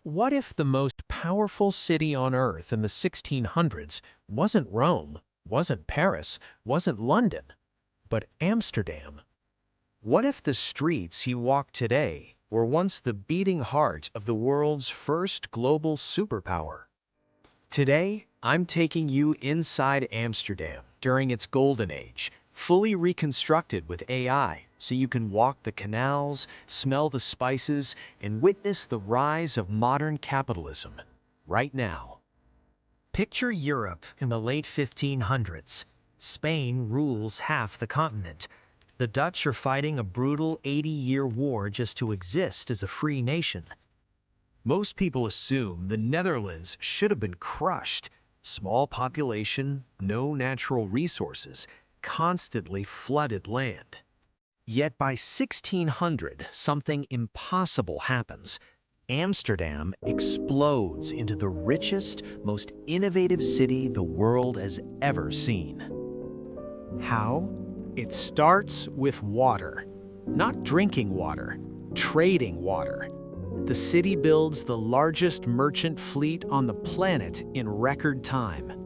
What if the most powerful city on Earth in the 1600s wasn't Rome, wasn't Paris, wasn't London, but Amsterdam? What if the streets you walk today were once the beating heart of the world's first global superpower? Today, I'm taking you inside Amsterdam during its golden age, fully reconstructed with AI, so you can walk the canals, smell the spices, and witness the rise of modern capitalism right now. Picture Europe in the late 1500s. Spain rules half the continent. The Dutch are fighting a brutal 80-year war just to exist as a free nation. Most people assume the Netherlands should have been crushed. Small population, no natural resources, constantly flooded land. Yet by 1600, something impossible happens. Amsterdam explodes into the richest, most innovative city the world has ever seen. How? It starts with water. Not drinking water, trading water. The city builds the largest merchant fleet on the planet in record time.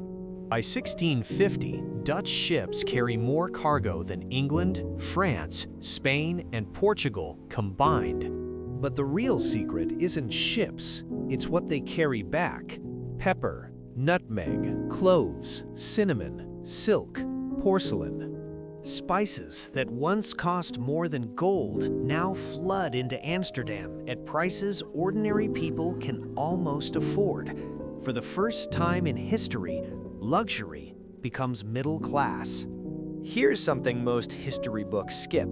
By 1650, Dutch ships carry more cargo than England, France, Spain, and Portugal combined. But the real secret isn't ships, it's what they carry back. Pepper, nutmeg, cloves, cinnamon, silk, porcelain. Spices that once cost more than gold now flood into Amsterdam at prices ordinary people can almost afford. For the first time in history, luxury becomes middle class. Here's something most history books skip.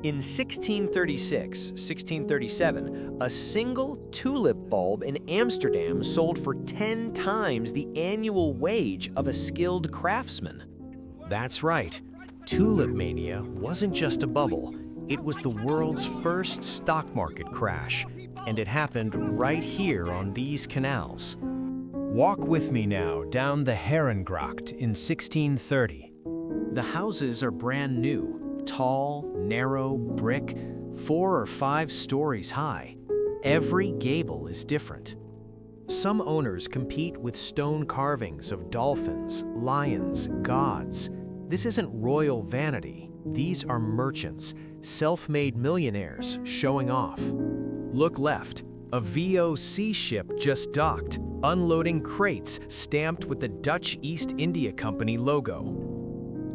In 1636-1637, a single tulip bulb in Amsterdam sold for 10 times the annual wage of a skilled craftsman. That's right. Tulip mania wasn't just a bubble, it was the world's first stock market crash, and it happened right here on these canals. Walk with me now down the Herengracht in 1630. The houses are brand new, tall, narrow, brick, 4 or 5 stories high. Every gable is different. Some owners compete with stone carvings of dolphins, lions, gods. This isn't royal vanity. These are merchants, self-made millionaires showing off. Look left. A VOC ship just docked, unloading crates stamped with the Dutch East India Company logo.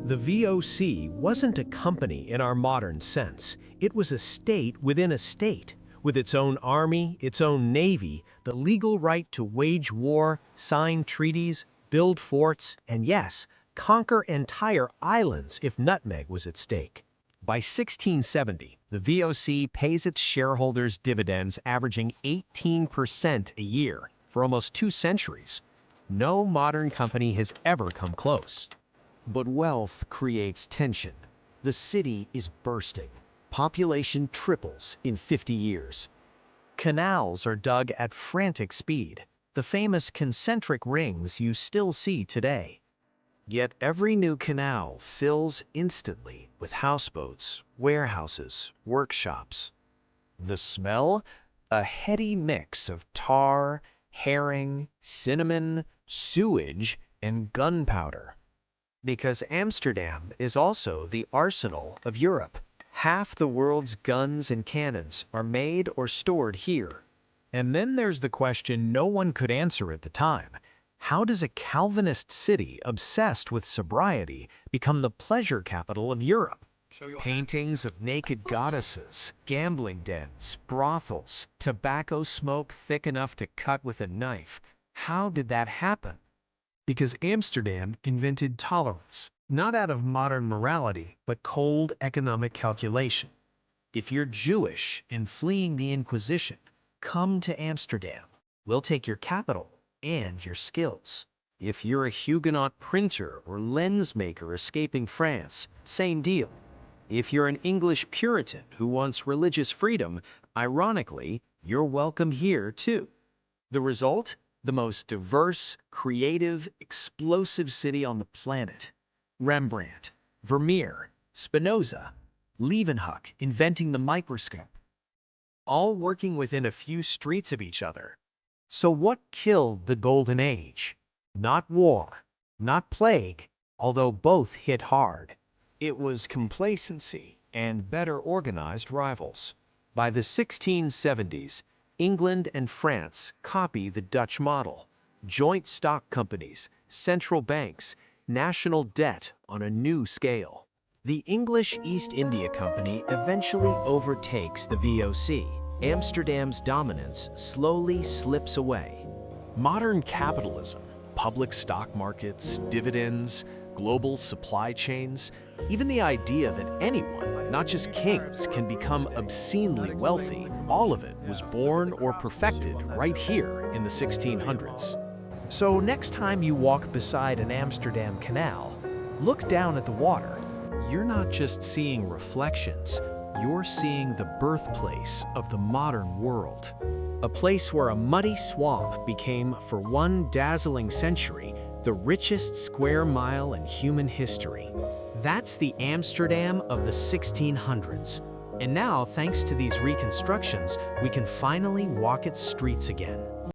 The VOC wasn't a company in our modern sense. It was a state within a state, with its own army, its own navy, the legal right to wage war, sign treaties, build forts, and yes, conquer entire islands if nutmeg was at stake. By 1670, the VOC pays its shareholders dividends averaging 18% a year for almost 2 centuries. No modern company has ever come close. But wealth creates tension. The city is bursting. Population triples in 50 years. Canals are dug at frantic speed, the famous concentric rings you still see today. Yet every new canal fills instantly with houseboats, warehouses, workshops. The smell? A heady mix of tar, herring, cinnamon, sewage, and gunpowder. Because Amsterdam is also the arsenal of Europe. Half the world's guns and cannons are made or stored here. And then there's the question no one could answer at the time. How does a Calvinist city obsessed with sobriety become the pleasure capital of Europe? Paintings of naked goddesses, gambling dens, brothels, tobacco smoke thick enough to cut with a knife. How did that happen? Because Amsterdam invented tolerance, not out of modern morality, but cold economic calculation. If you're Jewish and fleeing the Inquisition, come to Amsterdam. We'll take your capital and your skills. If you're a Huguenot printer or lens maker escaping France, same deal. If you're an English Puritan who wants religious freedom, ironically, you're welcome here too. The result? The most diverse, creative, explosive city on the planet. Rembrandt, Vermeer, Spinoza, Leeuwenhoek inventing the microscope. All working within a few streets of each other. So what killed the Golden Age? Not war, not plague, although both hit hard. It was complacency and better organized rivals. By the 1670s, England and France copy the Dutch model. Joint stock companies, central banks, national debt on a new scale. The English East India Company eventually overtakes the VOC. Amsterdam's dominance slowly slips away. Modern capitalism, public stock markets, dividends, global supply chains, even the idea that anyone, not just kings, can become obscenely wealthy, all of it was born or perfected right here in the 1600s. So next time you walk beside an Amsterdam canal, look down at the water. You're not just seeing reflections, you're seeing the birthplace of the modern world. A place where a muddy swamp became, for one dazzling century, the richest square mile in human history. That's the Amsterdam of the 1600s. And now, thanks to these reconstructions, we can finally walk its streets again.